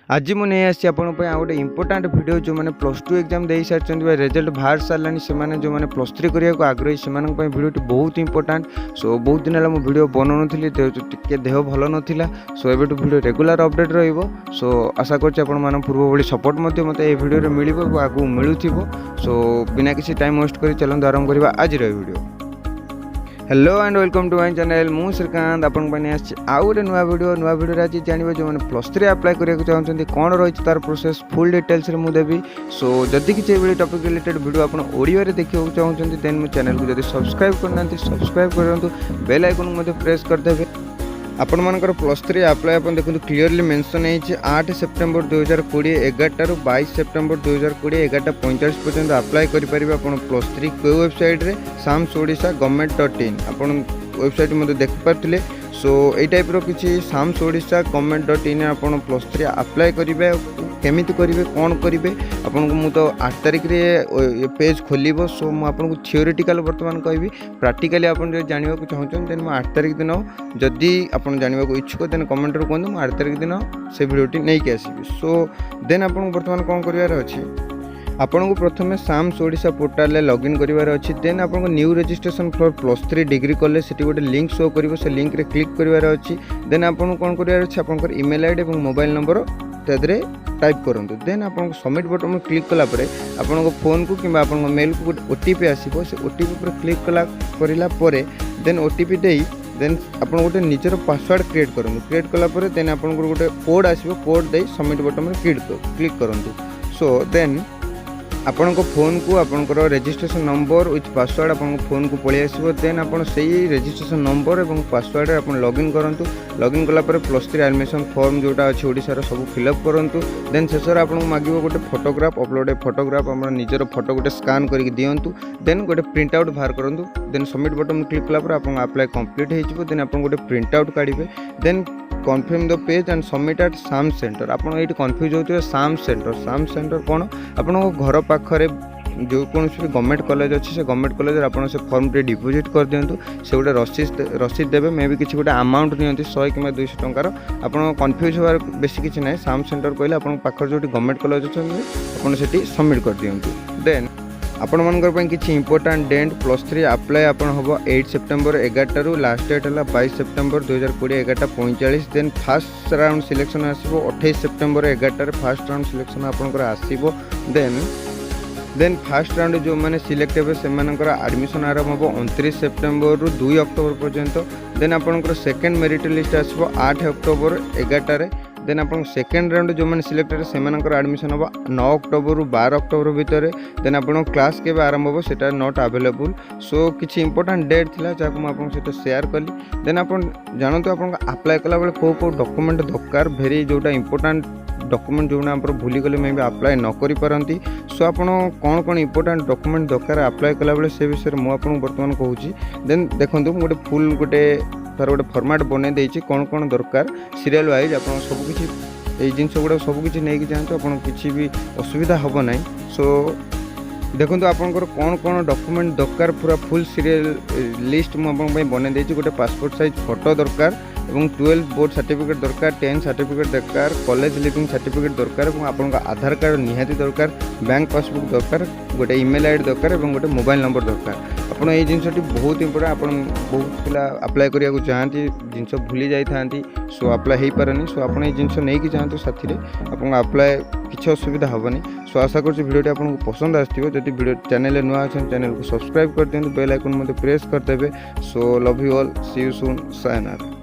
आज मुझे आसी गोटे इंपोर्टाट वीडियो जो मैंने +2 एग्जाम दे सारी रिजल्ट बाहर सारे से जो मैंने +3 करने को आग्रही से वीडियो बहुत इंपोर्टाट। सो बहुत दिन है मुझे वीडियो बनाऊली टे देह भल नाला। सो ये वीडियो रेगुलर अपडेट सो आशा कर पूर्व भाई सपोर्ट मत वीडियो मिल आगे मिलूब। सो बिना किसी टाइम वेस्ट कर चलते आरंभ करवा आज video. Hello and welcome to my channel मु श्रीकांत आपन आउ गोटे नुआ वीडियो आज जानवे जो मैंने +3 अप्लाई करने चाहते कौन रही तार प्रोसेस फुल डिटेल्स रे देवी। सो जदि किसी टॉपिक रिलेटेड वीडियो आप ओडिया रे देखा चाहते देन मो चैनल को जब सब्सक्राइब करना सब्सक्राइब करूँ बेल आइकन को प्रेस करदे। आपण मानकर +3 अप्लाई अपन देखो क्लियरली मेंशन है 8 सेप्टेम्बर 2020 11 ରୁ 22 सेप्टेम्बर 2020 11:45 पर्यंत अप्लाई करि परिबे आपण +3 को वेबसाइट रे samsodisha.government.in आपण वेबसाइट मते देख पारथिले। सो ए टाइप रो किछि samsodisha.government.in आपण +3 अप्लाई करिवे केमिति करिवे कोन करिवे आपन को मु तो 8 तारिख रे पेज खोलिबो। सो मु आपन को थियोरेटिकल वर्तमान कहबी प्रैक्टिकली आपन जो जानिबा को चाहछन देन मु 8 तारिख दिन जदि आपन जानिबा को इच्छुक देन कमेंट रो कोन मु 8 तारिख दिन से वीडियोटी नै के आसीबी। सो देन आपन वर्तमान कोन करिवार अछि आपन को प्रथमे samsodisha पोर्टल ले लॉगिन करिवार अछि। देन आपन को new registration for +3 degree college सेटी गोटे लिंक शो करिवो से लिंक रे क्लिक करिवार अछि। देन आपन कोन करिवार अछि आपन को ईमेल आईडी एवं मोबाइल नंबर तदरे टाइप करूँ। देन आप सबमिट बटन में क्लिक कला आपण फोन को कि मेल को गोटे ओटीपी आसो से ओटीपी पर क्लिक कला देन ओटीपी दे देन आप गोटे निजर पासवर्ड क्रिएट करूँ। क्रिएट कला देन आप गोटे कोड आसो कोड दे सबमिट बटन में क्लिक करूँ। सो देन आपण फोन को आपंकर रजिस्ट्रेशन नंबर विथ पासवर्ड आपन फोन को पलि आसो। देन आप रजिस्ट्रेशन नंबर और पासवर्ड आप लॉगिन करूँ। लॉगिन कला +3 एडमिशन फॉर्म जोटा अच्छी ओडिशार सब फिलअप करूँ। देन शेष आपको मांगो गोटे फोटोग्राफ अपलोड फोटोग्राफ आप निजर फोटो गोटे स्कान करके दिंतु। देन गोटे प्रिंट आउट बाहर करूँ। देन सबमिट बटन में क्लिक कला आप अप्लाई कंप्लीट हो। देन आप गोटे प्रिंट आउट काढ़े। Then confirm the page and submit at same centre. आपड़ ये कन्फ्यूज होते साम सेंटर कौन आपन घर पाखरे जो कौन भी गवर्नमेंट कॉलेज अच्छे से गवर्नमेंट कॉलेज आप फॉर्म टे डिपोजिट कर दिंतु। से गोटे रसीद देवे मे भी किसी गोटे अमाउंट नि 100 कि 200 टंकार आप कन्फ्यूज होवार बेसी किसी ना। साम सेंटर कहले आप पाखर जो गवर्नमेंट कॉलेज अच्छे आपड़ी सबमिट कर दिंतु। देन आपण मानकर किसी इंपोर्टाट डेट +3 अप्लाई आपन हम 8 सेप्टेम्बर 11 ରୁ लास्ट डेट है 22 September 2020 11:45। Then first round selection आसो 28 सेप्टेम्बर 11 फास्ट राउंड सिलेक्शन आपंकर आसो। देन फास्ट राउंड जो मैंने सिलेक्ट हे से एडमिशन आरंभ हम 29 सेप्टेम्बर ରୁ 2 अक्टोबर पर्यंत। देन आपंकर सेकेंड मेरिट लिस्ट आसो 8 अक्टोबर 11। देन आप सेकेंड राउंड जो मैंने सिलेक्ट हे से एडमिशन हम 9 अक्टोबर ରୁ 12 अक्टोबर भितर। देन आप क्लास के आरंभ हो से नॉट अवेलेबल। सो किसी इंपोर्टाट डेट था जहाँ मुझे सहित शेयर कली। देन आप जानते आप अप्लाई कला बेले कौ कौ डॉक्यूमेंट दरकार भेरी जोटा इंपोर्टाट डॉक्यूमेंट जो आप भूली गले मे भी अप्लाई न करी पारंती। सो आप कौन कौन इंपोर्टाट डॉक्यूमेंट दरकार अप्लाई कला बेले से विषय में मुझे बर्तमान कहूँ। देन देखो गोटे फुल गोटे तार गोटे फॉर्मेट बने देछि कौन कौन दरकार सीरियल वाइज आप सबकि जिनस गुड़ा सबकि नहीं जातु आप किसी भी असुविधा हम ना। सो देखो आपंकर कौन कौन डॉक्यूमेंट दरकार पूरा फुल सीरियल लिस्ट मुझे बने देछि। गोटे पासपोर्ट साइज फोटो दरकार 12 बोर्ड सर्टिफिकेट दरकार 10 सर्टिफिकेट दरकार कॉलेज लिविंग सर्टिफिकेट दरकार आपन आधार कार्ड निहाती दरकार बैंक पासबुक दरकार गोटे ईमेल आईडी दरकार और गोटे मोबाइल नंबर दरकार। आपड़ ये जिनटी बहुत इंपोर्टेंट आप बहुत पिला अप्लाई करने चाहती जिनस भूली जाती। सो अप्लाई हो पारे। सो आप जिनस नहीं जातु साथी आप अप्लाई किसी असुविधा हेनी। सो आशा कर वीडियो आपको पसंद आसो। जब वीडियो चैनल नुआ अच्छे चैनल को सब्सक्राइब कर दिखाँ बेल आइकन प्रेस करदे। So love you all see you soon sayonara.